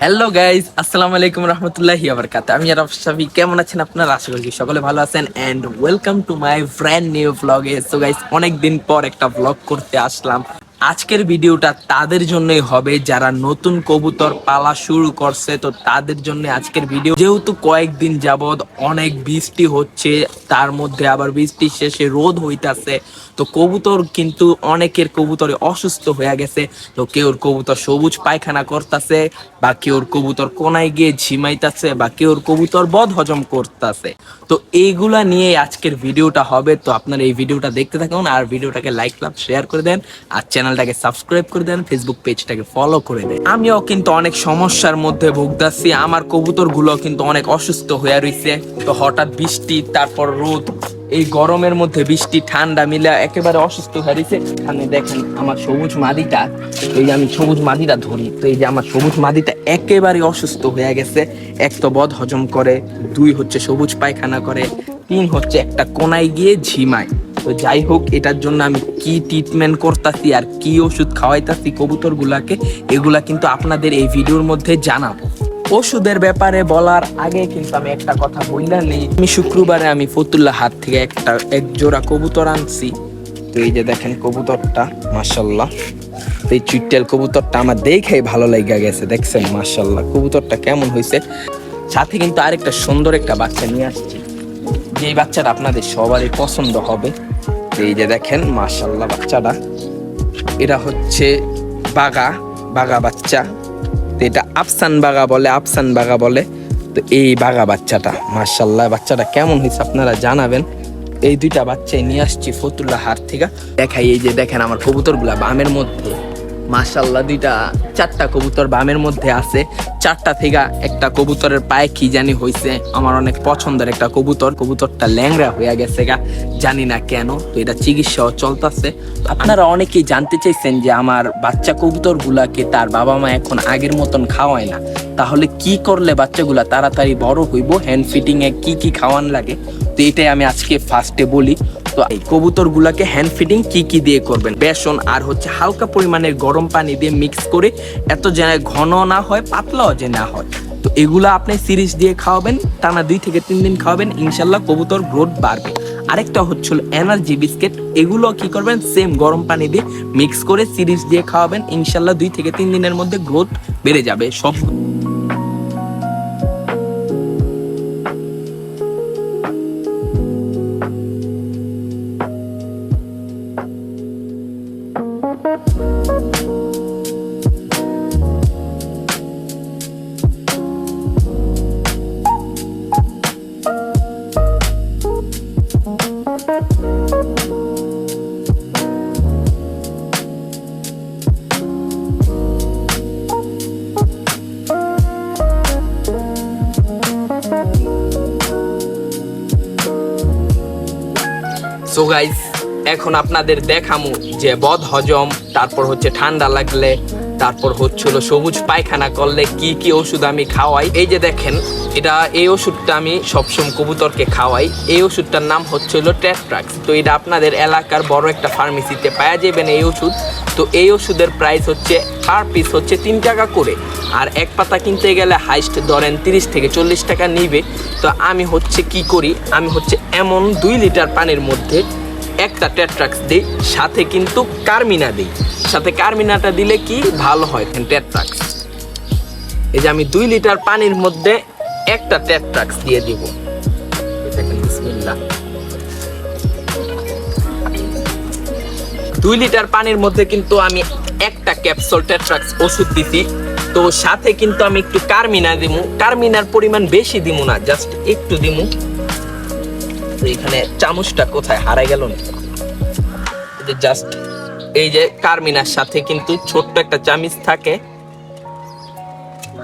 Hello guys, আসসালামু আলাইকুম রহমতুল্লাহি ওয়া বারাকাতুহু। আমি আরফ শাফি। কেমন আছেন আপনারা? আশা করি সকলে ভালো আছেন and welcome to my brand new ব্লগে। সো গাইজ, অনেকদিন পর একটা ব্লগ করতে আসলাম। আজকের ভিডিওটা তাদের জন্যই হবে যারা নতুন কবুতর পালা শুরু করছে। তো তাদের জন্য আজকের ভিডিও। যেহেতু কয়েকদিন যাবৎ অনেক বৃষ্টি হচ্ছে, তার মধ্যে আবার বৃষ্টির শেষে রোদ হইতাছে, তো কবুতর কিন্তু অনেকের কবুতরে অসুস্থ হয়ে গেছে। তো কেউর কবুতর সবুজ পায়খানা করতেছে, বা কেউর কবুতর কোনায় গিয়ে ঝিমাইতেছে, বা কেউর কবুতর বদ হজম করতেছে। তো এইগুলা নিয়ে আজকের ভিডিওটা হবে। তো আপনারা এই ভিডিওটা দেখতে থাকুন, আর ভিডিওটাকে লাইক শেয়ার করে দেন, আর চ্যানেলটাকে সাবস্ক্রাইব করে দেন, ফেসবুক পেজটাকে ফলো করে দেন। আমিও কিন্তু অনেক সমস্যার মধ্যে ভুগতাছি, আমার কবুতর গুলো কিন্তু অনেক অসুস্থ হয়ে রয়েছে। তো হঠাৎ বৃষ্টি, তারপর রোদ, এই গরমের মধ্যে বৃষ্টি ঠান্ডা মিলে একেবারে অসুস্থ হয়ে রয়েছে। এখানে দেখেন আমার সবুজ মাদিটা, এই যে আমি সবুজ মাদিটা ধরি, তো এই যে আমার সবুজ মাদিটা একেবারে অসুস্থ হয়ে গেছে। এক তো বদ হজম করে, দুই হচ্ছে সবুজ পায়খানা করে, তিন হচ্ছে একটা কোনায় গিয়ে ঝিমায়। তো যাই হোক, এটার জন্য আমি কি ট্রিটমেন্ট করতেছি আর কি ওষুধ খাওয়াইতাছি কবুতর গুলাকে, এগুলা কিন্তু আপনাদের এই ভিডিওর মধ্যে জানাবো। ওষুধের ব্যাপারে বলার আগে কিন্তু আমি একটা কথা বললা নেই। আমি শুক্রবারে আমি ফতুল্লাহ হাট থেকে এক জোড়া কবুতর আনছি। তো এই যে দেখেন কবুতরটা, মাশাল্লাহ। এই চুইটেল কবুতরটা আমার দেখেই ভালো লাগা গেছে। দেখছেন মাশাল্লাহ কবুতরটা কেমন হয়েছে। সাথে কিন্তু আরেকটা সুন্দর একটা বাচ্চা নিয়ে আসছি, যে বাচ্চাটা আপনাদের সবারই পছন্দ হবে। এই যে দেখেন মাশাল্লাহ বাচ্চাটা, এটা হচ্ছে বাগা বাগা বাচ্চা। তো এটা আফসান বাগা বলে। তো এই বাগা বাচ্চাটা মাশাল্লাহ, বাচ্চাটা কেমন হয়েছে আপনারা জানাবেন। এই দুইটা বাচ্চাই নিয়ে আসছি ফতুল্লাহ হাট থেকে। দেখাই, এই যে দেখেন আমার কবুতর গুলা বামের মধ্যে, মাশাল্লাহ চারটা কবুতর বামের মধ্যে আছে। চারটা থেকে একটা কবুতরের পায়ে কি জানি হয়েছে, আমার অনেক পছন্দের একটা কবুতরটা ল্যাংড়া হয়ে গেছে গা, জানি না কেন। তো এটা চিকিৎসাও চলতেছে। আপনারা অনেকেই জানতে চাইছেন যে আমার বাচ্চা কবুতর গুলাকে তার বাবা মা এখন আগের মতন খাওয়ায় না, তাহলে কি করলে বাচ্চাগুলা তাড়াতাড়ি বড় হইব, হ্যান্ড ফিটিং এ কি কি খাওয়ান লাগে। তো এটাই আমি আজকে ফার্স্টে বলি। তো এই কবুতর গুলাকে হ্যান্ড ফিডিং কি দিয়ে করবেন, বেসন আর হচ্ছে হালকা পরিমাণের গরম পানি দিয়ে মিক্স করে, এত যেন ঘন না হয়, পাতলাও যে না হয়। তো এগুলা আপনি সিরিজ দিয়ে খাওয়াবেন, টানা 2 থেকে 3 দিন খাওয়াবেন, ইনশাল্লাহ কবুতর গ্রোথ বাড়বে। আরেকটা হচ্ছিল এনার্জি বিস্কিট, এগুলো কি করবেন, সেম গরম পানি দিয়ে মিক্স করে সিরিজ দিয়ে খাওয়াবেন, ইনশাল্লাহ 2 থেকে 3 দিনের মধ্যে গ্রোথ বেড়ে যাবে সব। সো গাইস, এখন আপনাদের দেখামু যে বদ হজম, তারপর হচ্ছে ঠান্ডা লাগলে, তারপর হচ্ছিল সবুজ পায়খানা করলে কি কি ওষুধ আমি খাওয়াই। এই যে দেখেন, এই ওষুধটা আমি সবসময় কবুতরকে খাওয়াই। এই ওষুধটার নাম হচ্ছিল টেট্রাক্স। তো এটা আপনাদের এলাকার বড় একটা ফার্মেসিতে পাওয়া যাবেন এই ওষুধ। তো এই ওষুধের প্রাইস হচ্ছে পার পিস হচ্ছে 3 টাকা করে, আর এক পাতা কিনতে গেলে হাইস্ট ধরেন 30 থেকে 40 টাকা নিবে। তো আমি হচ্ছে কি করি, আমি হচ্ছে এমন 2 লিটার পানির মধ্যে একটা টেট্রাক্স দিই, সাথে কিন্তু কার্মিনা দিই। সাথে কার্মিনাটা দিলে কি ভালো হয় টেট্রাক্স। এই যে আমি 2 লিটার পানির মধ্যে একটা টেট্রাক্স দিয়ে দিব। বিসমিল্লাহ। 2 লিটার পানির মধ্যে কিন্তু আমি একটা ক্যাপসুল টেট্রাক্স ওষুধ দিছি। তো সাথে কিন্তু আমি একটু কার্মিনা দিমু। কার্মিনার পরিমাণ বেশি দিমু না, জাস্ট একটু দিমু। এখানে চামচটা কোথায় হারাই গেল না, জাস্ট এই যে কার্মিনার সাথে কিন্তু ছোট্ট একটা চামচ থাকে।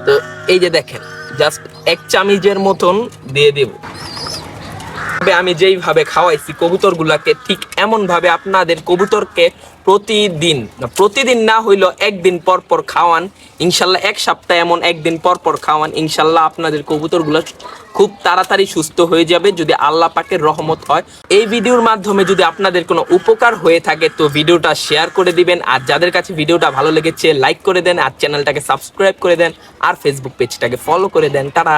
তো এই যে দেখেন, জাস্ট 1 চামচের মতন দিয়ে দেব। ভাবে আমি যেইভাবে খাওয়াইছি কবুতরগুলাকে, ঠিক এমন ভাবে আপনাদের কবুতরকে প্রতিদিন না হইলেও একদিন পর পর খাওয়ান ইনশাল্লাহ। এক সপ্তাহ এমন একদিন পর পর খাওয়ান ইনশাল্লাহ, আপনাদের কবুতরগুলো খুব তাড়াতাড়ি সুস্থ হয়ে যাবে যদি আল্লাহ পাকের রহমত হয়। এই ভিডিওর মাধ্যমে যদি আপনাদের কোনো উপকার হয়ে থাকে তো ভিডিওটা শেয়ার করে দিবেন, আর যাদের কাছে ভিডিওটা ভালো লেগেছে লাইক করে দেন, আর চ্যানেলটাকে সাবস্ক্রাইব করে দেন, আর ফেসবুক পেজটাকে ফলো করে দেন। টাটা।